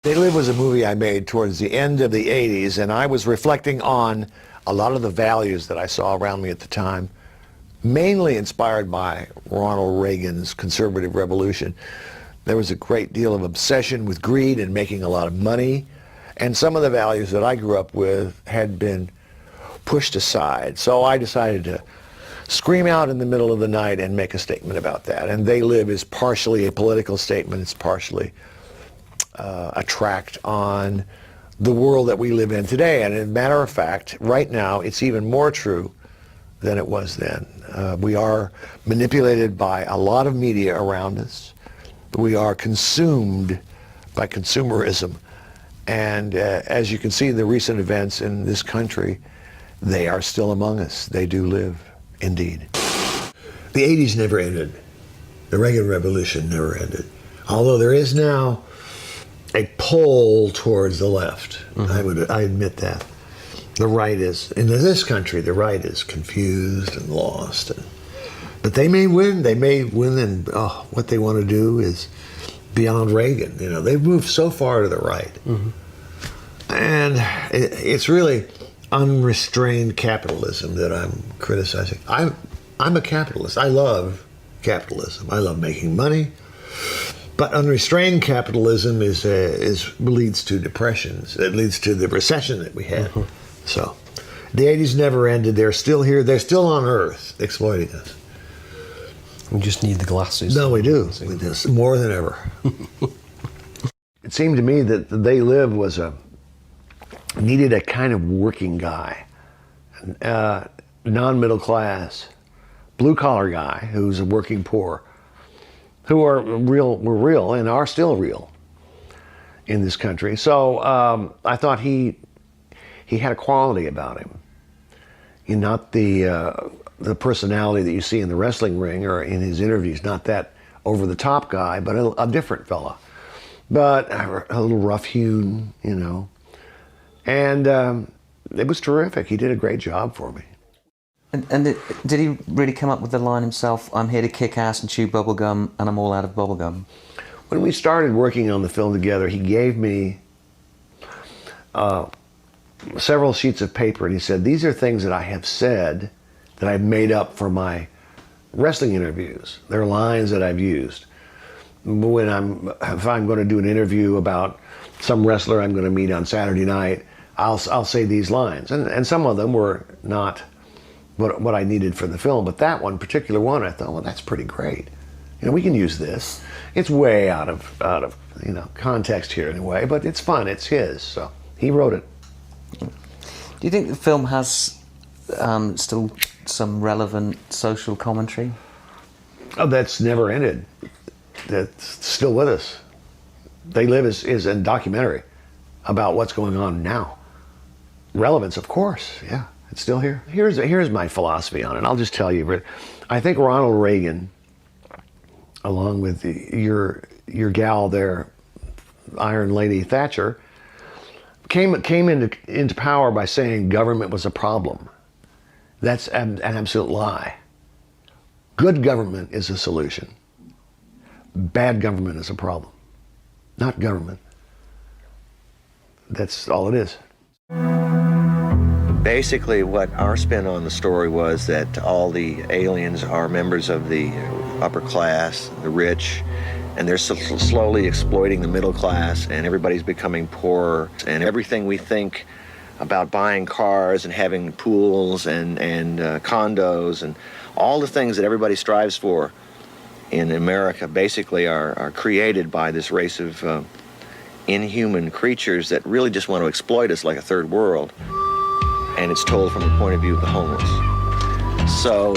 They Live was a movie I made towards the end of the 80s, and I was reflecting on a lot of the values that I saw around me at the time, mainly inspired by Ronald Reagan's conservative revolution. There was a great deal of obsession with greed and making a lot of money, and some of the values that I grew up with had been pushed aside. So I decided to scream out in the middle of the night and make a statement about that. And They Live is partially a political statement, it's partially a tract on the world that we live in today. And as a matter of fact, right now, it's even more true than it was then. We are manipulated by a lot of media around us. We are consumed by consumerism. And as you can see in the recent events in this country, they are still among us. They do live, indeed. The 80s never ended. The Reagan Revolution never ended. Although there is now a pull towards the left. I admit that. The right is, in this country, the right is confused and lost. But they may win. They may win, and what they want to do is beyond Reagan. You know, they've moved so far to the right. And it's really unrestrained capitalism that I'm criticizing. I'm a capitalist. I love capitalism. I love making money. But unrestrained capitalism leads to depressions. It leads to the recession that we had. So the 80s never ended. They're still here. They're still on Earth exploiting us. We just need the glasses. No, we do. We do. More than ever. It seemed to me that They Live needed a kind of working guy, non-middle class, blue-collar guy who's a working poor, who were real and are still real in this country. So I thought he had a quality about him. Not the personality that you see in the wrestling ring or in his interviews, not that over-the-top guy, but a different fella. But a little rough-hewn, you know. And it was terrific. He did a great job for me. And did he really come up with the line himself, I'm here to kick ass and chew bubblegum, and I'm all out of bubblegum? When we started working on the film together, he gave me several sheets of paper, and he said, these are things that I have said that I've made up for my wrestling interviews. They're lines that I've used. If I'm going to do an interview about some wrestler I'm going to meet on Saturday night, I'll say these lines. And some of them were not what I needed for the film, but that one particular one, I thought, well, that's pretty great. You know, we can use this. It's way out of context here in a way, but it's fun. It's his, so he wrote it. Do you think the film has still some relevant social commentary? Oh, that's never ended. That's still with us. They Live is a documentary about what's going on now. Relevance, of course, yeah. It's still here. Here's my philosophy on it. I'll just tell you. I think Ronald Reagan, along with your gal there, Iron Lady Thatcher, came into power by saying government was a problem. That's an absolute lie. Good government is a solution. Bad government is a problem. Not government. That's all it is. Basically, what our spin on the story was that all the aliens are members of the upper class, the rich, and they're slowly exploiting the middle class, and everybody's becoming poorer. And everything we think about buying cars and having pools and condos and all the things that everybody strives for in America basically are created by this race of inhuman creatures that really just want to exploit us like a third world. And it's told from the point of view of the homeless. So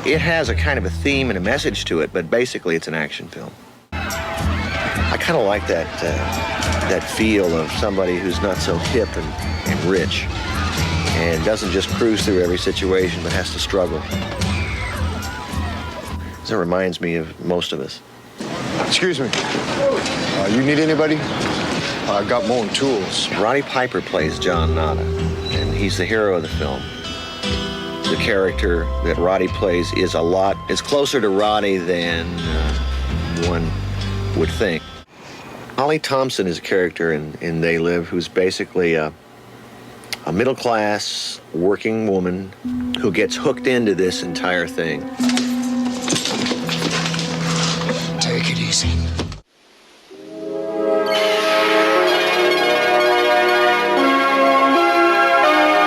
it has a kind of a theme and a message to it, but basically it's an action film. I kind of like that feel of somebody who's not so hip and rich and doesn't just cruise through every situation but has to struggle. That reminds me of most of us. Excuse me. You need anybody? I've got more tools. Roddy Piper plays John Nada, and he's the hero of the film. The character that Roddy plays is closer to Roddy than one would think. Ollie Thompson is a character in They Live who's basically a middle-class working woman who gets hooked into this entire thing. Take it easy.